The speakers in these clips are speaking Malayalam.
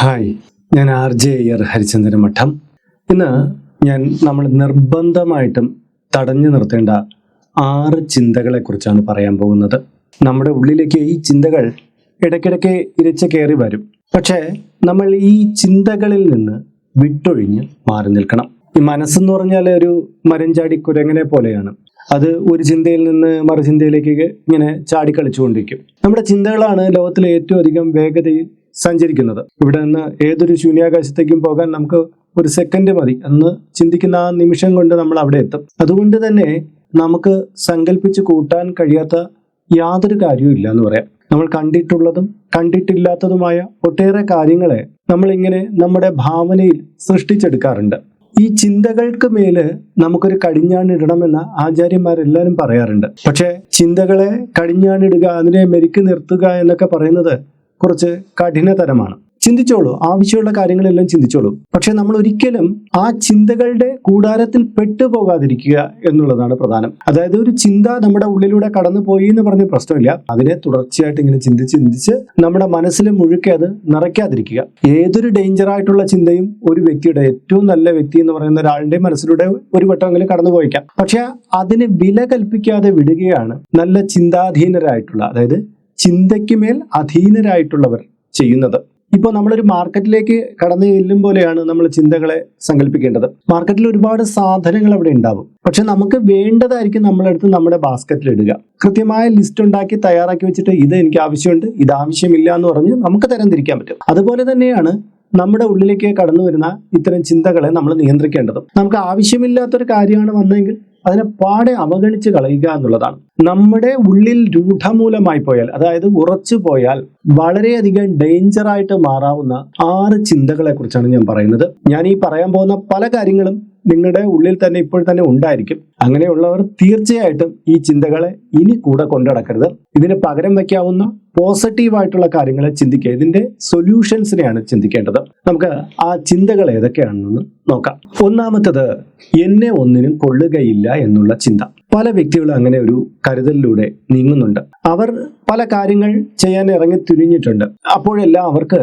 ഹായ്, ഞാൻ RJ ഹരിചന്ദ്രൻ മഠം. ഇന്ന് നമ്മൾ നിർബന്ധമായിട്ടും തടഞ്ഞു നിർത്തേണ്ട 6 ചിന്തകളെക്കുറിച്ചാണ് പറയാൻ പോകുന്നത്. നമ്മുടെ ഉള്ളിലേക്ക് ഈ ചിന്തകൾ ഇടയ്ക്കിടയ്ക്ക് ഇരച്ച് കയറി വരും. പക്ഷേ നമ്മൾ ഈ ചിന്തകളിൽ നിന്ന് വിട്ടൊഴിഞ്ഞ് മാറി നിൽക്കണം. ഈ മനസ്സെന്ന് പറഞ്ഞാൽ ഒരു മരഞ്ചാടി കുരങ്ങനെ പോലെയാണ്. അത് ഒരു ചിന്തയിൽ നിന്ന് മറുചിന്തയിലേക്ക് ഇങ്ങനെ ചാടിക്കളിച്ചുകൊണ്ടിരിക്കും. നമ്മുടെ ചിന്തകളാണ് ലോകത്തിലെ ഏറ്റവും അധികം വേഗതയിൽ സഞ്ചരിക്കുന്നത്. ഇവിടെ നിന്ന് ഏതൊരു ശൂന്യാകാശത്തേക്കും പോകാൻ നമുക്ക് ഒരു സെക്കൻഡ് മതി എന്ന് ചിന്തിക്കുന്ന ആ നിമിഷം കൊണ്ട് നമ്മൾ അവിടെ എത്തും. അതുകൊണ്ട് തന്നെ നമുക്ക് സങ്കല്പിച്ച് കൂട്ടാൻ കഴിയാത്ത യാതൊരു കാര്യവും ഇല്ല എന്ന് പറയാം. നമ്മൾ കണ്ടിട്ടുള്ളതും കണ്ടിട്ടില്ലാത്തതുമായ ഒട്ടേറെ കാര്യങ്ങളെ നമ്മളിങ്ങനെ നമ്മുടെ ഭാവനയിൽ സൃഷ്ടിച്ചെടുക്കാറുണ്ട്. ഈ ചിന്തകൾക്ക് മേല് നമുക്കൊരു കടിഞ്ഞാണിടണമെന്ന് ആചാര്യന്മാരെല്ലാവരും പറയാറുണ്ട്. പക്ഷെ ചിന്തകളെ കടിഞ്ഞാണിടുക, അതിനെ മെരുക്കി നിർത്തുക എന്നൊക്കെ പറയുന്നത് കുറച്ച് കഠിനതരമാണ്. ചിന്തിച്ചോളൂ, ആവശ്യമുള്ള കാര്യങ്ങളെല്ലാം ചിന്തിച്ചോളൂ. പക്ഷെ നമ്മൾ ഒരിക്കലും ആ ചിന്തകളുടെ കൂടാരത്തിൽ പെട്ടുപോകാതിരിക്കുക എന്നുള്ളതാണ് പ്രധാനം. അതായത് ഒരു ചിന്ത നമ്മുടെ ഉള്ളിലൂടെ കടന്നു പോയി എന്ന് പറഞ്ഞ പ്രശ്നമില്ല, അതിനെ തുടർച്ചയായിട്ട് ഇങ്ങനെ ചിന്തിച്ച് നമ്മുടെ മനസ്സിൽ മുഴുക്കെ അത് നിറയ്ക്കാതിരിക്കുക. ഏതൊരു ഡേഞ്ചർ ആയിട്ടുള്ള ചിന്തയും ഒരു വ്യക്തിയുടെ, ഏറ്റവും നല്ല വ്യക്തി എന്ന് പറയുന്ന ഒരാളുടെ മനസ്സിലൂടെ ഒരു വട്ടമെങ്കിലും കടന്നു പോയിക്കാം. പക്ഷെ അതിന് വില കൽപ്പിക്കാതെ വിടുകയാണ് നല്ല ചിന്താധീനരായിട്ടുള്ള, അതായത് ചിന്തയ്ക്ക് മേൽ അധീനരായിട്ടുള്ളവർ ചെയ്യുന്നത്. ഇപ്പോൾ നമ്മളൊരു മാർക്കറ്റിലേക്ക് കടന്നു ചെല്ലും പോലെയാണ് നമ്മൾ ചിന്തകളെ സങ്കല്പിക്കേണ്ടത്. മാർക്കറ്റിൽ ഒരുപാട് സാധനങ്ങൾ അവിടെ ഉണ്ടാവും. പക്ഷെ നമുക്ക് വേണ്ടതായിരിക്കും നമ്മളെടുത്ത് നമ്മുടെ ബാസ്ക്കറ്റിൽ ഇടുക. കൃത്യമായ ലിസ്റ്റ് ഉണ്ടാക്കി തയ്യാറാക്കി വെച്ചിട്ട് ഇത് എനിക്ക് ആവശ്യമുണ്ട്, ഇത് ആവശ്യമില്ല എന്ന് പറഞ്ഞ് നമുക്ക് തരംതിരിക്കാൻ പറ്റും. അതുപോലെ തന്നെയാണ് നമ്മുടെ ഉള്ളിലേക്ക് കടന്നു വരുന്ന ഇത്തരം ചിന്തകളെ നമ്മൾ നിയന്ത്രിക്കേണ്ടത്. നമുക്ക് ആവശ്യമില്ലാത്തൊരു കാര്യമാണ് വന്നതെങ്കിൽ അതിനെ പാടെ അവഗണിച്ച് കളയുക എന്നുള്ളതാണ്. നമ്മുടെ ഉള്ളിൽ രൂഢമൂലമായി പോയാൽ, അതായത് ഉറച്ചു പോയാൽ വളരെയധികം ഡേഞ്ചറായിട്ട് മാറാവുന്ന 6 ചിന്തകളെ കുറിച്ചാണ് ഞാൻ പറയുന്നത്. ഞാൻ ഈ പറയാൻ പോകുന്ന പല കാര്യങ്ങളും നിങ്ങളുടെ ഉള്ളിൽ തന്നെ ഇപ്പോൾ തന്നെ ഉണ്ടായിരിക്കും. അങ്ങനെയുള്ളവർ തീർച്ചയായിട്ടും ഈ ചിന്തകളെ ഇനി കൂടെ കൊണ്ടുനടക്കരുത്. ഇതിന് പകരം വയ്ക്കാവുന്ന പോസിറ്റീവായിട്ടുള്ള കാര്യങ്ങളെ ചിന്തിക്കുക. ഇതിന്റെ സൊല്യൂഷൻസിനെയാണ് ചിന്തിക്കേണ്ടത്. നമുക്ക് ആ ചിന്തകൾ ഏതൊക്കെയാണെന്ന് നോക്കാം. ഒന്നാമത്തത്, എന്നെ ഒന്നിനും കൊള്ളുകയില്ല എന്നുള്ള ചിന്ത. പല വ്യക്തികളും അങ്ങനെ ഒരു കരുതലിലൂടെ നീങ്ങുന്നുണ്ട്. അവർ പല കാര്യങ്ങൾ ചെയ്യാൻ ഇറങ്ങി തുനിഞ്ഞിട്ടുണ്ട്. അപ്പോഴെല്ലാം അവർക്ക്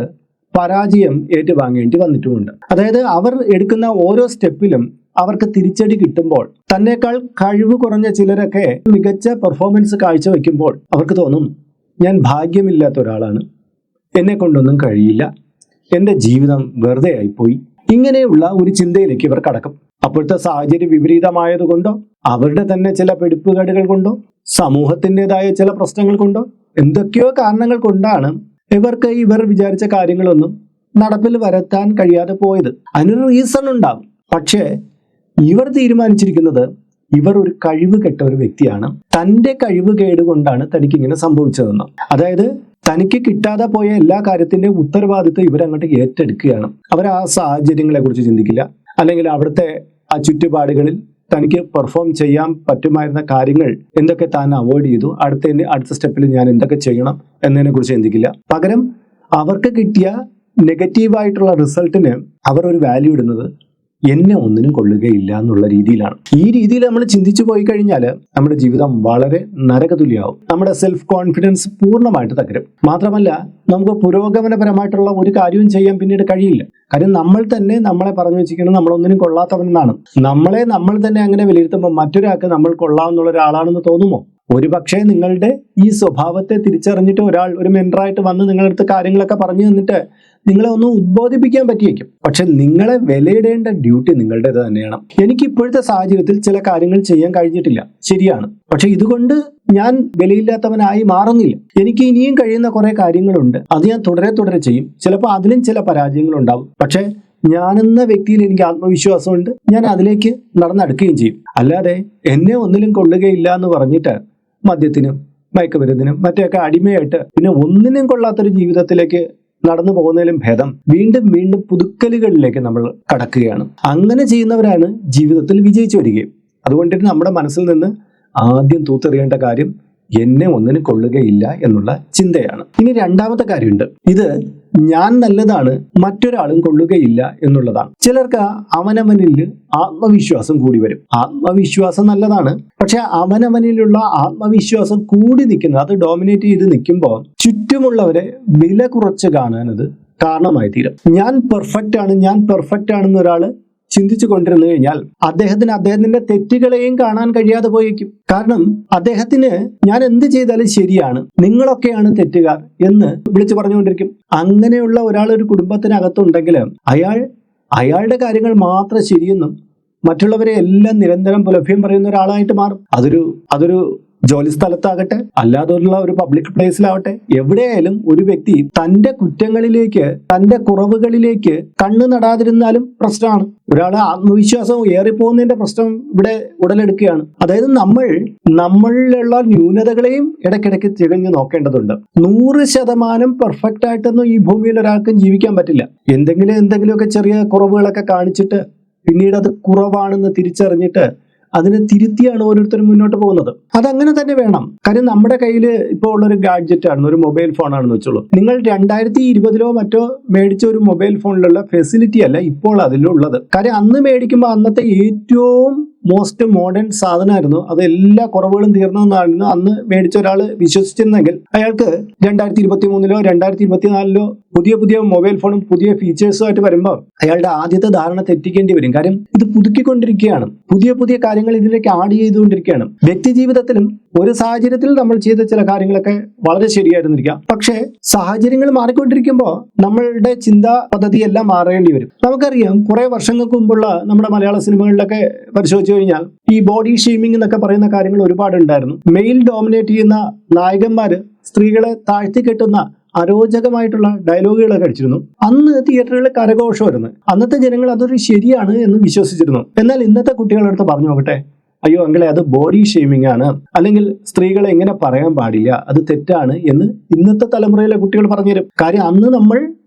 പരാജയം ഏറ്റുവാങ്ങേണ്ടി വന്നിട്ടുമുണ്ട്. അതായത് അവർ എടുക്കുന്ന ഓരോ സ്റ്റെപ്പിലും അവർക്ക് തിരിച്ചടി കിട്ടുമ്പോൾ, തന്നെക്കാൾ കഴിവ് കുറഞ്ഞ ചിലരൊക്കെ മികച്ച പെർഫോമൻസ് കാഴ്ചവെക്കുമ്പോൾ അവർക്ക് തോന്നും, ഞാൻ ഭാഗ്യമില്ലാത്ത ഒരാളാണ്, എന്നെ കൊണ്ടൊന്നും കഴിയില്ല, എൻ്റെ ജീവിതം വെറുതെ ആയിപ്പോയി. ഇങ്ങനെയുള്ള ഒരു ചിന്തയിലേക്ക് ഇവർ കടക്കും. അപ്പോഴത്തെ സാഹചര്യം വിപരീതമായതുകൊണ്ടോ, അവരുടെ തന്നെ ചില പെടുപ്പുകേടുകൾ കൊണ്ടോ, സമൂഹത്തിൻ്റെതായ ചില പ്രശ്നങ്ങൾ കൊണ്ടോ, എന്തൊക്കെയോ കാരണങ്ങൾ കൊണ്ടാണ് ഇവർ വിചാരിച്ച കാര്യങ്ങളൊന്നും നടപ്പിൽ വരുത്താൻ കഴിയാതെ പോയത്. അതിനൊരു റീസൺ ഉണ്ടാകും. പക്ഷേ ഇവർ തീരുമാനിച്ചിരിക്കുന്നത് ഇവർ ഒരു കഴിവ് കെട്ട ഒരു വ്യക്തിയാണ്, തൻ്റെ കഴിവ് കേടുകൊണ്ടാണ് തനിക്ക് ഇങ്ങനെ സംഭവിച്ചതെന്ന്. അതായത് തനിക്ക് കിട്ടാതെ പോയ എല്ലാ കാര്യത്തിന്റെ ഉത്തരവാദിത്വം ഇവരങ്ങോട്ട് ഏറ്റെടുക്കുകയാണ്. അവർ ആ സാഹചര്യങ്ങളെ കുറിച്ച് ചിന്തിക്കില്ല, അല്ലെങ്കിൽ അവിടുത്തെ ആ ചുറ്റുപാടുകളിൽ തനിക്ക് പെർഫോം ചെയ്യാൻ പറ്റുമായിരുന്ന കാര്യങ്ങൾ എന്തൊക്കെ താൻ അവോയ്ഡ് ചെയ്തു, അടുത്ത സ്റ്റെപ്പിൽ ഞാൻ എന്തൊക്കെ ചെയ്യണം എന്നതിനെ കുറിച്ച് ചിന്തിക്കില്ല. പകരം അവർക്ക് കിട്ടിയ നെഗറ്റീവായിട്ടുള്ള റിസൾട്ടിന് അവർ ഒരു വാല്യൂ ഇടുന്നത് എന്നെ ഒന്നിനും കൊള്ളുകയില്ല എന്നുള്ള രീതിയിലാണ്. ഈ രീതിയിൽ നമ്മൾ ചിന്തിച്ചു പോയി കഴിഞ്ഞാൽ നമ്മുടെ ജീവിതം വളരെ നരകതുല്യമാവും. നമ്മുടെ സെൽഫ് കോൺഫിഡൻസ് പൂർണ്ണമായിട്ട് തകരും. മാത്രമല്ല, നമുക്ക് പുരോഗമനപരമായിട്ടുള്ള ഒരു കാര്യവും ചെയ്യാൻ പിന്നീട് കഴിയില്ല. കാര്യം നമ്മൾ തന്നെ നമ്മളെ പറഞ്ഞു വെച്ചിരിക്കുന്നത് നമ്മളൊന്നിനും കൊള്ളാത്തവനെന്നാണ്. നമ്മൾ തന്നെ അങ്ങനെ വിലയിരുത്തുമ്പോൾ മറ്റൊരാൾക്ക് നമ്മൾ കൊള്ളാമെന്നുള്ള ഒരാളാണെന്ന് തോന്നുമോ? ഒരു പക്ഷേ നിങ്ങളുടെ ഈ സ്വഭാവത്തെ തിരിച്ചറിഞ്ഞിട്ട് ഒരാൾ, ഒരു മെന്ററായിട്ട് വന്ന് നിങ്ങളടുത്ത് കാര്യങ്ങളൊക്കെ പറഞ്ഞു തന്നിട്ട് നിങ്ങളെ ഒന്ന് ഉദ്ബോധിപ്പിക്കാൻ പറ്റിയേക്കും. പക്ഷെ നിങ്ങളെ വിലയിടേണ്ട ഡ്യൂട്ടി നിങ്ങളുടേത് തന്നെയാണ്. എനിക്ക് ഇപ്പോഴത്തെ സാഹചര്യത്തിൽ ചില കാര്യങ്ങൾ ചെയ്യാൻ കഴിഞ്ഞിട്ടില്ല, ശരിയാണ്. പക്ഷെ ഇതുകൊണ്ട് ഞാൻ വിലയില്ലാത്തവനായി മാറുന്നില്ല. എനിക്ക് ഇനിയും കഴിയുന്ന കുറെ കാര്യങ്ങളുണ്ട്, അത് ഞാൻ തുടരെ ചെയ്യും. ചിലപ്പോൾ അതിലും ചില പരാജയങ്ങൾ ഉണ്ടാവും. പക്ഷെ ഞാനെന്ന വ്യക്തിയിൽ എനിക്ക് ആത്മവിശ്വാസമുണ്ട്, ഞാൻ അതിലേക്ക് നടന്നെടുക്കുകയും ചെയ്യും. അല്ലാതെ എന്നെ ഒന്നിലും കൊള്ളുകയില്ല എന്ന് പറഞ്ഞിട്ട് മദ്യത്തിനും മയക്കുമരുന്നിനും മറ്റൊക്കെ അടിമയായിട്ട് പിന്നെ ഒന്നിനും കൊള്ളാത്തൊരു ജീവിതത്തിലേക്ക് നടന്നു പോകുന്നതിലും ഭേദം വീണ്ടും പുതുക്കലുകളിലേക്ക് നമ്മൾ കടക്കുകയാണ്. അങ്ങനെ ചെയ്യുന്നവരാണ് ജീവിതത്തിൽ വിജയിച്ചു വരികയും. അതുകൊണ്ട് നമ്മുടെ മനസ്സിൽ നിന്ന് ആദ്യം തൂത്തെറിയേണ്ട കാര്യം എന്നെ ഒന്നിനും കൊള്ളുകയില്ല എന്നുള്ള ചിന്തയാണ്. ഇനി രണ്ടാമത്തെ കാര്യമുണ്ട്, ഇത് ഞാൻ നല്ലതാണ്, മറ്റൊരാളും കൊള്ളുകയില്ല എന്നുള്ളതാണ്. ചിലർക്ക് അവനവനിൽ ആത്മവിശ്വാസം കൂടി വരും. ആത്മവിശ്വാസം നല്ലതാണ്, പക്ഷെ അവനവനിലുള്ള ആത്മവിശ്വാസം കൂടി നിൽക്കുന്നത്, അത് ഡോമിനേറ്റ് ചെയ്ത് നിൽക്കുമ്പോൾ ചുറ്റുമുള്ളവരെ വില കുറച്ച് കാണാൻ അത് കാരണമായി തീരും. ഞാൻ പെർഫെക്റ്റ് ആണെന്ന് ഒരാൾ ചിന്തിച്ചു കൊണ്ടിരുന്നു കഴിഞ്ഞാൽ അദ്ദേഹത്തിന്റെ തെറ്റുകളെയും കാണാൻ കഴിയാതെ പോയേക്കും. കാരണം അദ്ദേഹത്തിന് ഞാൻ എന്ത് ചെയ്താലും ശരിയാണ്, നിങ്ങളൊക്കെയാണ് തെറ്റുകാർ എന്ന് വിളിച്ചു പറഞ്ഞുകൊണ്ടിരിക്കും. അങ്ങനെയുള്ള ഒരാൾ ഒരു കുടുംബത്തിനകത്തുണ്ടെങ്കിൽ അയാളുടെ കാര്യങ്ങൾ മാത്രം ശരിയെന്നും മറ്റുള്ളവരെ എല്ലാം നിരന്തരം പുലഭ്യം പറയുന്ന ഒരാളായിട്ട് മാറും. അതൊരു ജോലി സ്ഥലത്താകട്ടെ, അല്ലാതെയുള്ള ഒരു പബ്ലിക് പ്ലേസിലാവട്ടെ, എവിടെയായാലും ഒരു വ്യക്തി തന്റെ കുറ്റങ്ങളിലേക്ക്, തന്റെ കുറവുകളിലേക്ക് കണ്ണു നടാതിരുന്നാലും പ്രശ്നമാണ്. ഒരാളെ ആത്മവിശ്വാസം ഏറിപ്പോകുന്നതിന്റെ പ്രശ്നം ഇവിടെ ഉടലെടുക്കുകയാണ്. അതായത് നമ്മളിലുള്ള ന്യൂനതകളെയും ഇടയ്ക്കിടയ്ക്ക് തികഞ്ഞു നോക്കേണ്ടതുണ്ട്. 100% പെർഫെക്റ്റ് ആയിട്ടൊന്നും ഈ ഭൂമിയിൽ ഒരാൾക്കും ജീവിക്കാൻ പറ്റില്ല. എന്തെങ്കിലുമൊക്കെ ചെറിയ കുറവുകളൊക്കെ കാണിച്ചിട്ട് പിന്നീട് അത് കുറവാണെന്ന് തിരിച്ചറിഞ്ഞിട്ട് അതിനെ തിരുത്തിയാണ് ഓരോരുത്തരും മുന്നോട്ട് പോകുന്നത്. അതങ്ങനെ തന്നെ വേണം. കാര്യം നമ്മുടെ കയ്യിൽ ഇപ്പോൾ ഉള്ളൊരു ഗാഡ്ജറ്റ് ആണ്, ഒരു മൊബൈൽ ഫോൺ ആണെന്ന് വെച്ചോളൂ. നിങ്ങൾ 2020 മറ്റോ മേടിച്ച ഒരു മൊബൈൽ ഫോണിലുള്ള ഫെസിലിറ്റി അല്ല ഇപ്പോൾ അതിലുള്ളത്. കാര്യം അന്ന് മേടിക്കുമ്പോൾ അന്നത്തെ ഏറ്റവും മോസ്റ്റ് മോഡേൺ സാധനമായിരുന്നു. അത് എല്ലാ കുറവുകളും തീർന്നതെന്നായിരുന്നു അന്ന് മേടിച്ച ഒരാൾ വിശ്വസിച്ചിരുന്നെങ്കിൽ അയാൾക്ക് 2023 2024 പുതിയ മൊബൈൽ ഫോണും പുതിയ ഫീച്ചേഴ്സുമായിട്ട് വരുമ്പോൾ അയാളുടെ ആദ്യത്തെ ധാരണ തെറ്റിക്കേണ്ടി വരും. കാര്യം ഇത് പുതുക്കിക്കൊണ്ടിരിക്കുകയാണ്, പുതിയ കാര്യങ്ങൾ ഇതിലേക്ക് ആഡ് ചെയ്തുകൊണ്ടിരിക്കുകയാണ്. വ്യക്തി ജീവിതത്തിലും ഒരു സാഹചര്യത്തിൽ നമ്മൾ ചെയ്ത ചില കാര്യങ്ങളൊക്കെ വളരെ ശരിയായിരുന്നിരിക്കാം, പക്ഷേ സാഹചര്യങ്ങൾ മാറിക്കൊണ്ടിരിക്കുമ്പോൾ നമ്മളുടെ ചിന്താ പദ്ധതി എല്ലാം മാറേണ്ടി വരും. നമുക്കറിയാം, കുറെ വർഷങ്ങൾക്ക് മുമ്പുള്ള നമ്മുടെ മലയാള സിനിമകളിലൊക്കെ പരിശോധിച്ചു കഴിഞ്ഞാൽ ഈ ബോഡി ഷെയ്മിംഗ് എന്നൊക്കെ പറയുന്ന കാര്യങ്ങൾ ഒരുപാട് ഉണ്ടായിരുന്നു. മെയിൽ ഡോമിനേറ്റ് ചെയ്യുന്ന നായകന്മാര് സ്ത്രീകളെ താഴ്ത്തിക്കെട്ടുന്ന അരോചകമായിട്ടുള്ള ഡയലോഗുകളൊക്കെ അടിച്ചിരുന്നു. അന്ന് തിയേറ്ററുകളിൽ കരഘോഷമായിരുന്നു. അന്നത്തെ ജനങ്ങൾ അതൊരു ശരിയാണ് എന്ന് വിശ്വസിച്ചിരുന്നു. എന്നാൽ ഇന്നത്തെ കുട്ടികളുടെ അടുത്ത് പറഞ്ഞു നോക്കട്ടെ, അയ്യോ അങ്ങളെ അത് ബോഡി ഷെയ്മിംഗ് ആണ്, അല്ലെങ്കിൽ സ്ത്രീകളെ ഇങ്ങനെ പറയാൻ പാടില്ല, അത് തെറ്റാണ് എന്ന് ഇന്നത്തെ തലമുറയിലെ കുട്ടികൾ പറഞ്ഞുതരും. കാര്യം അന്ന് നമ്മൾ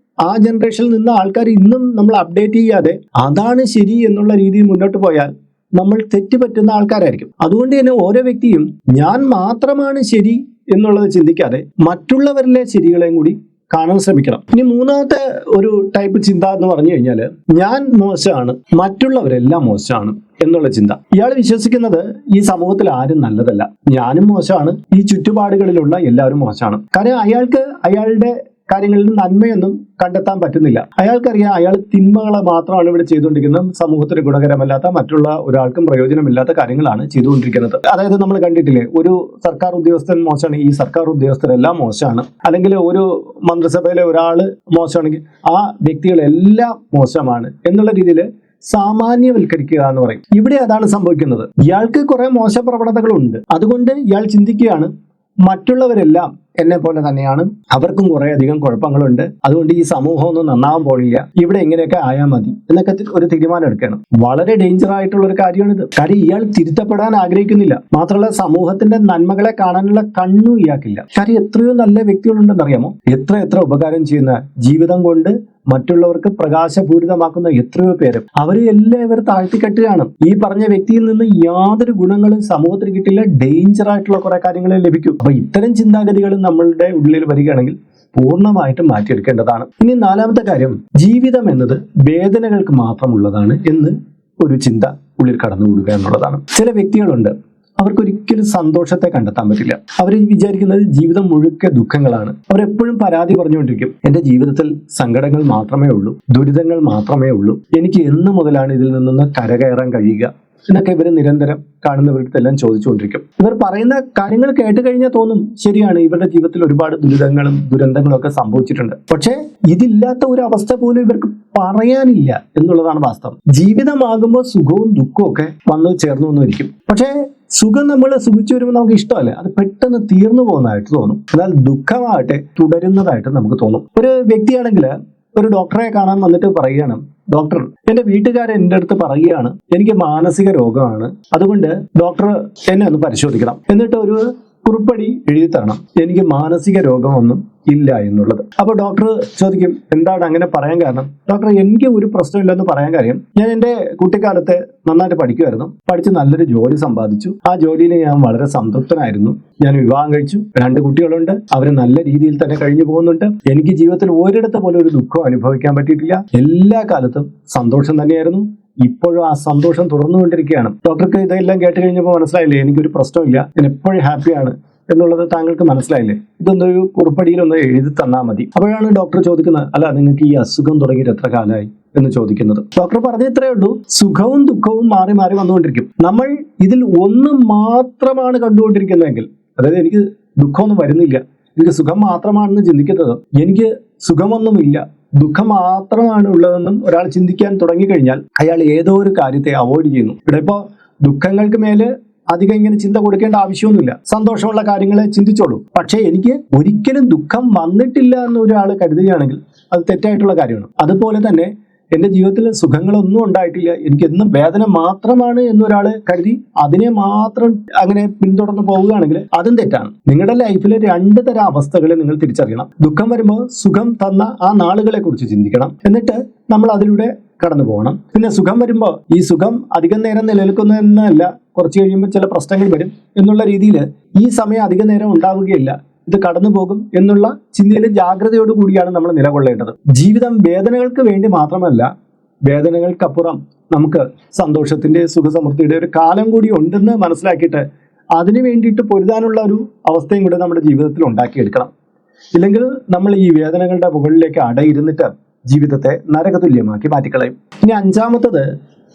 ആ ജനറേഷനിൽ നിന്ന് ആൾക്കാർ ഇന്നും നമ്മൾ അപ്ഡേറ്റ് ചെയ്യാതെ അതാണ് ശരി എന്നുള്ള രീതിയിൽ മുന്നോട്ട് പോയാൽ നമ്മൾ തെറ്റുപറ്റുന്ന ആൾക്കാരായിരിക്കും. അതുകൊണ്ട് തന്നെ ഓരോ വ്യക്തിയും ഞാൻ മാത്രമാണ് ശരി എന്നുള്ളത് ചിന്തിക്കാതെ മറ്റുള്ളവരിലെ ശരികളെയും കൂടി കാണാൻ ശ്രമിക്കണം. ഇനി മൂന്നാമത്തെ ഒരു ടൈപ്പ് ചിന്ത എന്ന് പറഞ്ഞു കഴിഞ്ഞാൽ, ഞാൻ മോശമാണ്, മറ്റുള്ളവരെല്ലാം മോശമാണ് എന്നുള്ള ചിന്ത. ഇയാൾ വിശ്വസിക്കുന്നത് ഈ സമൂഹത്തിൽ ആരും നല്ലതല്ല, ഞാനും മോശമാണ്, ഈ ചുറ്റുപാടുകളിലുള്ള എല്ലാവരും മോശമാണ്. കാരണം അയാളുടെ കാര്യങ്ങളിൽ നന്മയൊന്നും കണ്ടെത്താൻ പറ്റുന്നില്ല. അയാൾക്കറിയാം അയാൾ തിന്മകളെ മാത്രമാണ് ഇവിടെ ചെയ്തുകൊണ്ടിരിക്കുന്നത്, സമൂഹത്തിന് ഗുണകരമല്ലാത്ത, മറ്റുള്ള ഒരാൾക്കും പ്രയോജനമില്ലാത്ത കാര്യങ്ങളാണ് ചെയ്തുകൊണ്ടിരിക്കുന്നത്. അതായത് നമ്മൾ കണ്ടിട്ടില്ലേ, ഒരു സർക്കാർ ഉദ്യോഗസ്ഥൻ മോശമാണ്, ഈ സർക്കാർ ഉദ്യോഗസ്ഥരെല്ലാം മോശമാണ്, അല്ലെങ്കിൽ ഒരു മന്ത്രിസഭയിലെ ഒരാൾ മോശമാണെങ്കിൽ ആ വ്യക്തികളെല്ലാം മോശമാണ് എന്നുള്ള രീതിയിൽ സാമാന്യവൽക്കരിക്കുക എന്ന് പറയും. ഇവിടെ അതാണ് സംഭവിക്കുന്നത്. ഇയാൾക്ക് കുറെ മോശ പ്രവണതകളുണ്ട്, അതുകൊണ്ട് ഇയാൾ ചിന്തിക്കുകയാണ് മറ്റുള്ളവരെല്ലാം എന്നെ പോലെ തന്നെയാണ്, അവർക്കും കുറെ അധികം കുഴപ്പങ്ങളുണ്ട്, അതുകൊണ്ട് ഈ സമൂഹം ഒന്നും നന്നാവാൻ പോണില്ല, ഇവിടെ എങ്ങനെയൊക്കെ ആയാൽ മതി എന്നൊക്കെ ഒരു തീരുമാനം എടുക്കണം. വളരെ ഡേഞ്ചർ ആയിട്ടുള്ള ഒരു കാര്യമാണിത്. കാര്യം ഇയാൾ തിരുത്തപ്പെടാൻ ആഗ്രഹിക്കുന്നില്ല, മാത്രമല്ല സമൂഹത്തിന്റെ നന്മകളെ കാണാനുള്ള കണ്ണും ഇയാൾക്കില്ല. കാര്യം എത്രയോ നല്ല വ്യക്തികളുണ്ടെന്നറിയാമോ, എത്ര ഉപകാരം ചെയ്യുന്ന, ജീവിതം കൊണ്ട് മറ്റുള്ളവർക്ക് പ്രകാശപൂരിതമാക്കുന്ന എത്രയോ പേര്, അവരെ എല്ലാം ഇവർ താഴ്ത്തിക്കെട്ടുകയാണ്. ഈ പറഞ്ഞ വ്യക്തിയിൽ നിന്ന് യാതൊരു ഗുണങ്ങളും സമൂഹത്തിന് കിട്ടില്ല, ഡേഞ്ചർ ആയിട്ടുള്ള കുറെ കാര്യങ്ങളെ ലഭിക്കും. അപ്പൊ ഇത്തരം ചിന്താഗതികളും നമ്മളുടെ ഉള്ളിൽ വരികയാണെങ്കിൽ പൂർണ്ണമായിട്ടും മാറ്റിയെടുക്കേണ്ടതാണ്. ഇനി നാലാമത്തെ കാര്യം, ജീവിതം എന്നത് വേദനകൾക്ക് മാത്രമുള്ളതാണ് എന്ന് ഒരു ചിന്ത ഉള്ളിൽ കടന്നുകൂടുക എന്നുള്ളതാണ്. ചില വ്യക്തികളുണ്ട്, അവർക്കൊരിക്കലും സന്തോഷത്തെ കണ്ടെത്താൻ പറ്റില്ല. അവർ വിചാരിക്കുന്നത് ജീവിതം മുഴുക്കെ ദുഃഖങ്ങളാണ്. അവരെപ്പോഴും പരാതി പറഞ്ഞുകൊണ്ടിരിക്കും, എന്റെ ജീവിതത്തിൽ സങ്കടങ്ങൾ മാത്രമേ ഉള്ളൂ, ദുരിതങ്ങൾ മാത്രമേ ഉള്ളൂ, എനിക്ക് എന്ന് മുതലാണ് ഇതിൽ നിന്നൊന്ന് കരകയറാൻ കഴിയുക എന്നൊക്കെ ഇവർ നിരന്തരം കാണുന്നവരുടെ ചോദിച്ചുകൊണ്ടിരിക്കും. ഇവർ പറയുന്ന കാര്യങ്ങൾ കേട്ട് കഴിഞ്ഞാൽ തോന്നും ശരിയാണ്, ഇവരുടെ ജീവിതത്തിൽ ഒരുപാട് ദുരന്തങ്ങളും ഒക്കെ സംഭവിച്ചിട്ടുണ്ട്. പക്ഷേ ഇതില്ലാത്ത ഒരു അവസ്ഥ പോലും ഇവർക്ക് പറയാനില്ല എന്നുള്ളതാണ് വാസ്തവം. ജീവിതമാകുമ്പോൾ സുഖവും ദുഃഖവും ഒക്കെ വന്നു ചേർന്നു വന്നിരിക്കും. പക്ഷേ സുഖം നമ്മൾ സുഖിച്ചു വരുമ്പോൾ നമുക്ക് ഇഷ്ടമല്ല, അത് പെട്ടെന്ന് തീർന്നു പോകുന്നതായിട്ട് തോന്നും. എന്നാൽ ദുഃഖമാകട്ടെ തുടരുന്നതായിട്ട് നമുക്ക് തോന്നും. ഒരു വ്യക്തിയാണെങ്കിൽ ഒരു ഡോക്ടറെ കാണാൻ വന്നിട്ട് പറയുകയാണ്, ഡോക്ടർ, എന്റെ വീട്ടുകാരൻ എൻ്റെ അടുത്ത് പറയുകയാണ് എനിക്ക് മാനസിക രോഗമാണ്, അതുകൊണ്ട് ഡോക്ടർ എന്നെ ഒന്ന് പരിശോധിക്കണം, എന്നിട്ട് ഒരു കുറിപ്പടി എഴുതി തരണം, എനിക്ക് മാനസിക രോഗമൊന്നും ഇല്ല എന്നുള്ളത്. അപ്പൊ ഡോക്ടർ ചോദിക്കും, എന്താണ് അങ്ങനെ പറയാൻ കാരണം? ഡോക്ടർ, എനിക്ക് ഒരു പ്രശ്നമില്ലെന്ന് പറയാൻ കാര്യം, ഞാൻ എൻ്റെ കുട്ടിക്കാലത്ത് നന്നായിട്ട് പഠിക്കുമായിരുന്നു, പഠിച്ച് നല്ലൊരു ജോലി സമ്പാദിച്ചു, ആ ജോലിയിൽ ഞാൻ വളരെ സംതൃപ്തനായിരുന്നു, ഞാൻ വിവാഹം കഴിച്ചു, 2 കുട്ടികളുണ്ട്, അവർ നല്ല രീതിയിൽ തന്നെ കഴിഞ്ഞു പോകുന്നുണ്ട്, എനിക്ക് ജീവിതത്തിൽ ഒരിടത്ത് പോലും ഒരു ദുഃഖം അനുഭവിക്കാൻ പറ്റിയിട്ടില്ല, എല്ലാ കാലത്തും സന്തോഷം തന്നെയായിരുന്നു, ഇപ്പോഴും ആ സന്തോഷം തുടർന്നുകൊണ്ടിരിക്കുകയാണ്. ഡോക്ടർക്ക് ഇതെല്ലാം കേട്ട് കഴിഞ്ഞപ്പോൾ മനസ്സിലായില്ലേ, എനിക്കൊരു പ്രശ്നമില്ല, ഞാൻ എപ്പോഴും ഹാപ്പിയാണ്, എന്നുള്ളത് താങ്കൾക്ക് മനസ്സിലായില്ലേ? ഇതൊന്നൊരു കുറിപ്പടിയിലൊന്ന് എഴുതി തന്നാൽ മതി. അപ്പോഴാണ് ഡോക്ടർ ചോദിക്കുന്നത്, അല്ല നിങ്ങൾക്ക് ഈ അസുഖം തുടങ്ങിയിട്ട് എത്ര കാലമായി എന്ന് ചോദിക്കുന്നത്. ഡോക്ടർ പറഞ്ഞ ഇത്രയേ ഉള്ളൂ, സുഖവും ദുഃഖവും മാറി മാറി വന്നുകൊണ്ടിരിക്കും. നമ്മൾ ഇതിൽ ഒന്ന് മാത്രമാണ് കണ്ടുകൊണ്ടിരിക്കുന്നതെങ്കിൽ, അതായത് എനിക്ക് ദുഃഖമൊന്നും വരുന്നില്ല, എനിക്ക് സുഖം മാത്രമാണെന്ന് ചിന്തിക്കുന്നത്, എനിക്ക് സുഖമൊന്നുമില്ല ദുഃഖം മാത്രമാണ് ഉള്ളതെന്നും ഒരാൾ ചിന്തിക്കാൻ തുടങ്ങിക്കഴിഞ്ഞാൽ അയാൾ ഏതോ ഒരു കാര്യത്തെ അവോയ്ഡ് ചെയ്യുന്നു. ഇവിടെ ഇപ്പോൾ ദുഃഖങ്ങൾക്ക് മേല് അധികം ഇങ്ങനെ ചിന്ത കൊടുക്കേണ്ട ആവശ്യമൊന്നുമില്ല, സന്തോഷമുള്ള കാര്യങ്ങളെ ചിന്തിച്ചോളൂ. പക്ഷേ എനിക്ക് ഒരിക്കലും ദുഃഖം വന്നിട്ടില്ല എന്ന് ഒരാൾ കരുതുകയാണെങ്കിൽ അത് തെറ്റായിട്ടുള്ള കാര്യമാണ്. അതുപോലെ തന്നെ എൻ്റെ ജീവിതത്തിൽ സുഖങ്ങളൊന്നും ഉണ്ടായിട്ടില്ല, എനിക്ക് എന്നും വേദന മാത്രമാണ് എന്നൊരാൾ കരുതി അതിനെ മാത്രം അങ്ങനെ പിന്തുടർന്ന് പോവുകയാണെങ്കിൽ അതും തെറ്റാണ്. നിങ്ങളുടെ ലൈഫിലെ 2 തരം അവസ്ഥകളെ നിങ്ങൾ തിരിച്ചറിയണം. ദുഃഖം വരുമ്പോൾ സുഖം തന്ന ആ നാളുകളെ കുറിച്ച് ചിന്തിക്കണം, എന്നിട്ട് നമ്മൾ അതിലൂടെ കടന്നു പോകണം. പിന്നെ സുഖം വരുമ്പോൾ ഈ സുഖം അധികം നേരം നിലനിൽക്കുന്നതെന്നല്ല, കുറച്ച് കഴിയുമ്പോൾ ചില പ്രശ്നങ്ങൾ വരും എന്നുള്ള രീതിയിൽ ഈ സമയം അധികം നേരം ഉണ്ടാവുകയില്ല, ഇത് കടന്നു പോകും എന്നുള്ള ചിന്തയിൽ ജാഗ്രതയോട് കൂടിയാണ് നമ്മൾ നിലകൊള്ളേണ്ടത്. ജീവിതം വേദനകൾക്ക് വേണ്ടി മാത്രമല്ല, വേദനകൾക്കപ്പുറം നമുക്ക് സന്തോഷത്തിന്റെ സുഖസമൃദ്ധിയുടെ ഒരു കാലം കൂടി ഉണ്ടെന്ന് മനസ്സിലാക്കിയിട്ട് അതിനു വേണ്ടിയിട്ട് പൊരുതാനുള്ള ഒരു അവസ്ഥയും കൂടെ നമ്മുടെ ജീവിതത്തിൽ ഉണ്ടാക്കിയെടുക്കണം. ഇല്ലെങ്കിൽ നമ്മൾ ഈ വേദനകളുടെ മുകളിലേക്ക് അടയിരുന്നിട്ട് ജീവിതത്തെ നരകതുല്യമാക്കി മാറ്റിക്കളയും. ഇനി 5-മത്തത്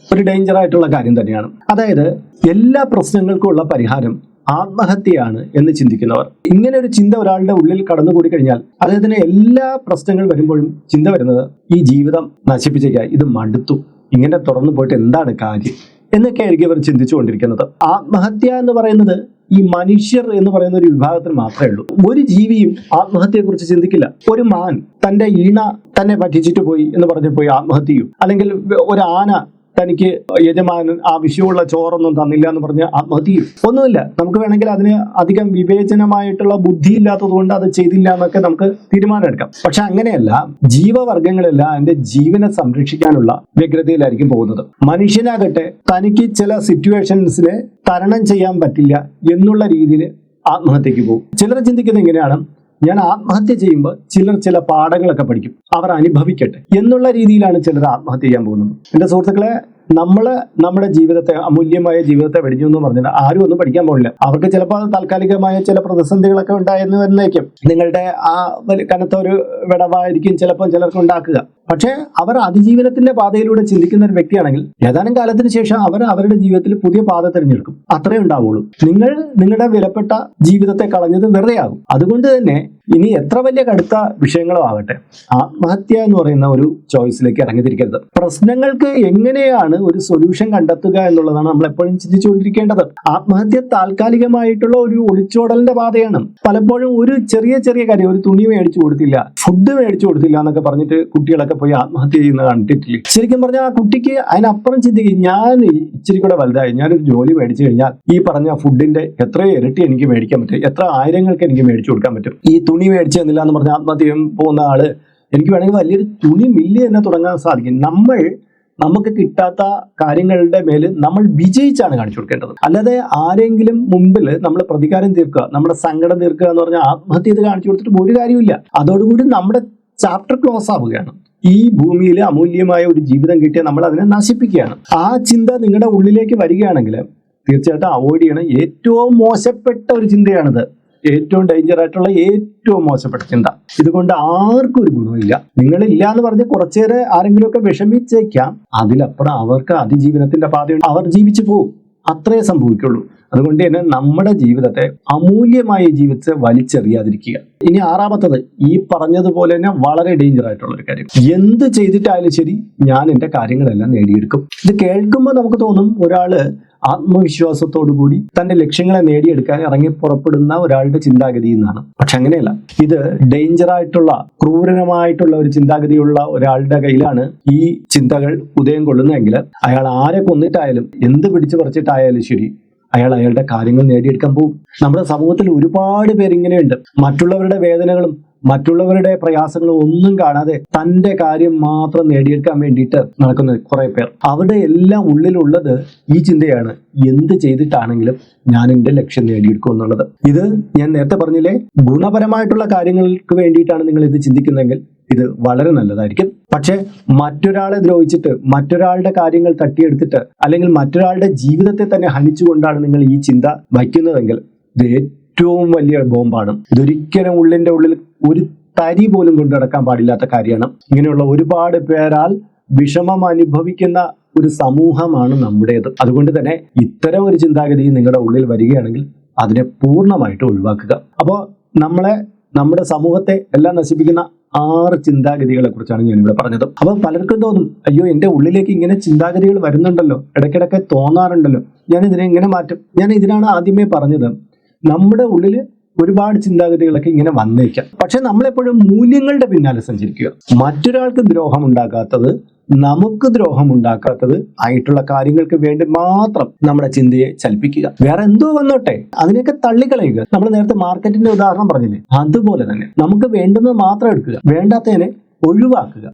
ഒരു ഡേഞ്ചർ ആയിട്ടുള്ള കാര്യം തന്നെയാണ്. അതായത് എല്ലാ പ്രശ്നങ്ങൾക്കും ഉള്ള പരിഹാരം ആത്മഹത്യയാണ് എന്ന് ചിന്തിക്കുന്നവർ. ഇങ്ങനെ ഒരു ചിന്ത ഒരാളുടെ ഉള്ളിൽ കടന്നുകൂടി കഴിഞ്ഞാൽ അദ്ദേഹത്തിന് എല്ലാ പ്രശ്നങ്ങൾ വരുമ്പോഴും ചിന്ത വരുന്നത് ഈ ജീവിതം നശിപ്പിച്ചേക്കുക, ഇത് മടുത്തു, ഇങ്ങനെ തുറന്നു പോയിട്ട് എന്താണ് കാര്യം എന്നൊക്കെ ആയിരിക്കും ഇവർ ചിന്തിച്ചുകൊണ്ടിരിക്കുന്നത്. ആത്മഹത്യ എന്ന് പറയുന്നത് ഈ മനുഷ്യർ എന്ന് പറയുന്ന ഒരു വിഭാഗത്തിന് മാത്രമേ ഉള്ളൂ. ഒരു ജീവിയും ആത്മഹത്യയെ കുറിച്ച് ചിന്തിക്കില്ല. ഒരു മാൻ തന്റെ ഈണ തന്നെ പറ്റിച്ചിട്ട് പോയി എന്ന് പറഞ്ഞു പോയി ആത്മഹത്യ ചെയ്യും. അല്ലെങ്കിൽ ഒരു ആന തനിക്ക് യജമാനൻ ആവശ്യമുള്ള ചോറൊന്നും തന്നില്ല എന്ന് പറഞ്ഞ് ആത്മഹത്യ ചെയ്യും. ഒന്നുമില്ല, നമുക്ക് വേണമെങ്കിൽ അതിന് അധികം വിവേചനമായിട്ടുള്ള ബുദ്ധി ഇല്ലാത്തത് കൊണ്ട് അത് ചെയ്തില്ല എന്നൊക്കെ നമുക്ക് തീരുമാനം എടുക്കാം. പക്ഷെ അങ്ങനെയല്ല, ജീവവർഗങ്ങളെല്ലാം അതിന്റെ ജീവനെ സംരക്ഷിക്കാനുള്ള വ്യഗ്രതയിലായിരിക്കും പോകുന്നത്. മനുഷ്യനാകട്ടെ തനിക്ക് ചില സിറ്റുവേഷൻസിനെ തരണം ചെയ്യാൻ പറ്റില്ല എന്നുള്ള രീതിയിൽ ആത്മഹത്യക്ക് പോകും. ചിലർ ചിന്തിക്കുന്നത് ഇങ്ങനെയാണ്, ഞാൻ ആത്മഹത്യ ചെയ്യുമ്പോൾ ചില പാഠങ്ങളൊക്കെ പഠിക്കും, അവർ അനുഭവിക്കട്ടെ എന്നുള്ള രീതിയിലാണ് ചിലർ ആത്മഹത്യ ചെയ്യാൻ പോകുന്നത്. എൻ്റെ സുഹൃത്തുക്കളെ, നമ്മുടെ ജീവിതത്തെ, അമൂല്യമായ ജീവിതത്തെ വെടിഞ്ഞു എന്ന് പറഞ്ഞാൽ ആരും ഒന്നും പഠിക്കാൻ പോകില്ല. അവർക്ക് ചിലപ്പോൾ താൽക്കാലികമായ ചില പ്രതിസന്ധികളൊക്കെ ഉണ്ടായിരുന്നു എന്നേക്കും. നിങ്ങളുടെ ആ കനത്ത ഒരു വിടവായിരിക്കും ചിലപ്പോൾ ചിലർക്ക് ഉണ്ടാക്കുക. പക്ഷേ അവർ അതിജീവനത്തിന്റെ പാതയിലൂടെ ചിന്തിക്കുന്ന ഒരു വ്യക്തിയാണെങ്കിൽ ഏതാനും കാലത്തിന് ശേഷം അവർ അവരുടെ ജീവിതത്തിൽ പുതിയ പാത തിരഞ്ഞെടുക്കും. അത്രേ ഉണ്ടാവുള്ളൂ. നിങ്ങൾ നിങ്ങളുടെ വിലപ്പെട്ട ജീവിതത്തെ കളഞ്ഞത് വെറുതെ ആകും. അതുകൊണ്ട് തന്നെ ഇനി എത്ര വലിയ കടുത്ത വിഷയങ്ങളോ ആകട്ടെ, ആത്മഹത്യ എന്ന് പറയുന്ന ഒരു ചോയ്സിലേക്ക് ഇറങ്ങിത്തിരിക്കരുത്. പ്രശ്നങ്ങൾക്ക് എങ്ങനെയാണ് ഒരു സൊല്യൂഷൻ കണ്ടെത്തുക എന്നുള്ളതാണ് നമ്മൾ എപ്പോഴും ചിന്തിച്ചുകൊണ്ടിരിക്കേണ്ടത്. ആത്മഹത്യ താൽക്കാലികമായിട്ടുള്ള ഒരു ഒളിച്ചോടലിന്റെ പാതയാണ്. പലപ്പോഴും ഒരു ചെറിയ കാര്യം, ഒരു തുണി മേടിച്ചു കൊടുത്തില്ല, ഫുഡ് മേടിച്ചു കൊടുത്തില്ല എന്നൊക്കെ പറഞ്ഞിട്ട് കുട്ടികളൊക്കെ പോയി ആത്മഹത്യ ചെയ്യുന്നത് കണ്ടിട്ടില്ല. ശരിക്കും പറഞ്ഞാൽ ആ കുട്ടിക്ക് അതിനപ്പുറം ചിന്തിക്കും, ഞാൻ ഇച്ചിരി കൂടെ വലുതായി, ഞാനൊരു ജോലി മേടിച്ചു കഴിഞ്ഞാൽ ഈ പറഞ്ഞ ഫുഡിന്റെ എത്രയോ ഇരട്ടി എനിക്ക് മേടിക്കാൻ പറ്റും, എത്ര ആയിരങ്ങൾക്ക് എനിക്ക് മേടിച്ചു കൊടുക്കാൻ പറ്റും. ഈ തുണി മേടിച്ചു തന്നില്ല എന്ന് പറഞ്ഞ ആത്മഹത്യ ചെയ്യാൻ പോകുന്ന ആള് എനിക്ക് വേണമെങ്കിൽ വലിയൊരു തുണി മില്ല് തന്നെ തുടങ്ങാൻ സാധിക്കും. നമുക്ക് കിട്ടാത്ത കാര്യങ്ങളുടെ മേൽ നമ്മൾ വിജയിച്ചാണ് കാണിച്ചു കൊടുക്കേണ്ടത്. അല്ലാതെ ആരെങ്കിലും മുമ്പിൽ നമ്മൾ പ്രതികാരം തീർക്കുക, നമ്മുടെ സങ്കടം തീർക്കുക എന്ന് പറഞ്ഞാൽ ആത്മഹത്യ ചെയ്ത് കാണിച്ചു കൊടുത്തിട്ട് ഒരു കാര്യമില്ല. അതോടുകൂടി നമ്മുടെ ചാപ്റ്റർ ക്ലോസ് ആവുകയാണ്. ഈ ഭൂമിയിൽ അമൂല്യമായ ഒരു ജീവിതം കിട്ടിയാൽ നമ്മൾ അതിനെ നശിപ്പിക്കുകയാണ്. ആ ചിന്ത നിങ്ങളുടെ ഉള്ളിലേക്ക് വരികയാണെങ്കിൽ തീർച്ചയായിട്ടും അവോയ്ഡ് ചെയ്യണം. ഏറ്റവും മോശപ്പെട്ട ഒരു ചിന്തയാണിത്. ഏറ്റവും ഡേഞ്ചർ ആയിട്ടുള്ള ഏറ്റവും മോശപ്പെട്ട ചിന്ത. ഇതുകൊണ്ട് ആർക്കും ഒരു ഗുണമില്ല. നിങ്ങളില്ല എന്ന് പറഞ്ഞ് കുറച്ചേറെ ആരെങ്കിലുമൊക്കെ വിഷമിച്ചേക്കാം, അതിലപ്പുറം അവർക്ക് അതിജീവനത്തിന്റെ പാതയുണ്ട്, അവർ ജീവിച്ചു പോകും. അത്രേ സംഭവിക്കുള്ളൂ. അതുകൊണ്ട് തന്നെ നമ്മുടെ ജീവിതത്തെ, അമൂല്യമായ ജീവിതത്തെ വലിച്ചെറിയാതിരിക്കുക. ഇനി 6-മത്തത്, ഈ പറഞ്ഞതുപോലെ തന്നെ വളരെ ഡേഞ്ചർ ആയിട്ടുള്ള ഒരു കാര്യം, എന്ത് ചെയ്തിട്ടായാലും ശരി ഞാൻ എൻ്റെ കാര്യങ്ങളെല്ലാം നേടിയെടുക്കും. ഇത് കേൾക്കുമ്പോൾ നമുക്ക് തോന്നും ഒരാള് ആത്മവിശ്വാസത്തോടു കൂടി തന്റെ ലക്ഷ്യങ്ങളെ നേടിയെടുക്കാൻ ഇറങ്ങി പുറപ്പെടുന്ന ഒരാളുടെ ചിന്താഗതി എന്നാണ്. പക്ഷെ അങ്ങനെയല്ല. ഇത് ഡേഞ്ചറായിട്ടുള്ള, ക്രൂരമായിട്ടുള്ള ഒരു ചിന്താഗതിയുള്ള ഒരാളുടെ കയ്യിലാണ് ഈ ചിന്തകൾ ഉദയം കൊള്ളുന്നതെങ്കിൽ അയാൾ ആരെ കൊന്നിട്ടായാലും എന്ത് പിടിച്ചു പറിച്ചിട്ടായാലും ശരി അയാളുടെ കാര്യങ്ങൾ നേടിയെടുക്കാൻ പോകും. നമ്മുടെ സമൂഹത്തിൽ ഒരുപാട് പേരിങ്ങനെയുണ്ട്. മറ്റുള്ളവരുടെ വേദനകളും മറ്റുള്ളവരുടെ പ്രയാസങ്ങളും ഒന്നും കാണാതെ തൻ്റെ കാര്യം മാത്രം നേടിയെടുക്കാൻ വേണ്ടിയിട്ട് നടക്കുന്ന കുറെ പേർ. അവരുടെ എല്ലാം ഉള്ളിലുള്ളത് ഈ ചിന്തയാണ്, എന്ത് ചെയ്തിട്ടാണെങ്കിലും ഞാൻ എൻ്റെ ലക്ഷ്യം നേടിയെടുക്കും എന്നുള്ളത്. ഇത് ഞാൻ നേരത്തെ പറഞ്ഞില്ലേ, ഗുണപരമായിട്ടുള്ള കാര്യങ്ങൾക്ക് വേണ്ടിയിട്ടാണ് നിങ്ങൾ ഇത് ചിന്തിക്കുന്നതെങ്കിൽ ഇത് വളരെ നല്ലതായിരിക്കും. പക്ഷെ മറ്റൊരാളെ ദ്രോഹിച്ചിട്ട്, മറ്റൊരാളുടെ കാര്യങ്ങൾ തട്ടിയെടുത്തിട്ട്, അല്ലെങ്കിൽ മറ്റൊരാളുടെ ജീവിതത്തെ തന്നെ ഹനിച്ചുകൊണ്ടാണ് നിങ്ങൾ ഈ ചിന്ത വയ്ക്കുന്നതെങ്കിൽ ഇത് ഏറ്റവും വലിയ ബോംബാണ്. ഇതൊരിക്കലും ഉള്ളിന്റെ ഉള്ളിൽ ഒരു തരി പോലും കൊണ്ടു നടക്കാൻ പാടില്ലാത്ത കാര്യമാണ്. ഇങ്ങനെയുള്ള ഒരുപാട് പേരാൽ വിഷമം അനുഭവിക്കുന്ന ഒരു സമൂഹമാണ് നമ്മുടേത്. അതുകൊണ്ട് തന്നെ ഇത്തരം ഒരു ചിന്താഗതി നിങ്ങളുടെ ഉള്ളിൽ വരികയാണെങ്കിൽ അതിനെ പൂർണ്ണമായിട്ട് ഒഴിവാക്കുക. അപ്പോൾ നമ്മുടെ സമൂഹത്തെ എല്ലാം നശിപ്പിക്കുന്ന 6 ചിന്താഗതികളെ കുറിച്ചാണ് ഞാനിവിടെ പറഞ്ഞത്. അപ്പൊ പലർക്കും തോന്നും, അയ്യോ എന്റെ ഉള്ളിലേക്ക് ഇങ്ങനെ ചിന്താഗതികൾ വരുന്നുണ്ടല്ലോ, ഇടയ്ക്കിടയ്ക്ക് തോന്നാറുണ്ടല്ലോ, ഞാൻ ഇതിനെ ഇങ്ങനെ മാറ്റും. ഞാൻ ഇതിനാണ് ആദ്യമേ പറഞ്ഞത്, നമ്മുടെ ഉള്ളിൽ ഒരുപാട് ചിന്താഗതികളൊക്കെ ഇങ്ങനെ വന്നേക്കാം. പക്ഷെ നമ്മളെപ്പോഴും മൂല്യങ്ങളുടെ പിന്നാലെ സഞ്ചരിക്കുക. മറ്റൊരാൾക്ക് ദ്രോഹം ഉണ്ടാക്കാത്തത്, നമുക്ക് ദ്രോഹം ഉണ്ടാക്കാത്തത് ആയിട്ടുള്ള കാര്യങ്ങൾക്ക് വേണ്ടി മാത്രം നമ്മുടെ ചിന്തയെ ചലിപ്പിക്കുക. വേറെ എന്തോ വന്നോട്ടെ അതിനെയൊക്കെ തള്ളിക്കളയുക. നമ്മൾ നേരത്തെ മാർക്കറ്റിന്റെ ഉദാഹരണം പറഞ്ഞില്ലേ, അതുപോലെ തന്നെ നമുക്ക് വേണ്ടുന്നത് മാത്രം എടുക്കുക, വേണ്ടാത്തതിനെ ഒഴിവാക്കുക.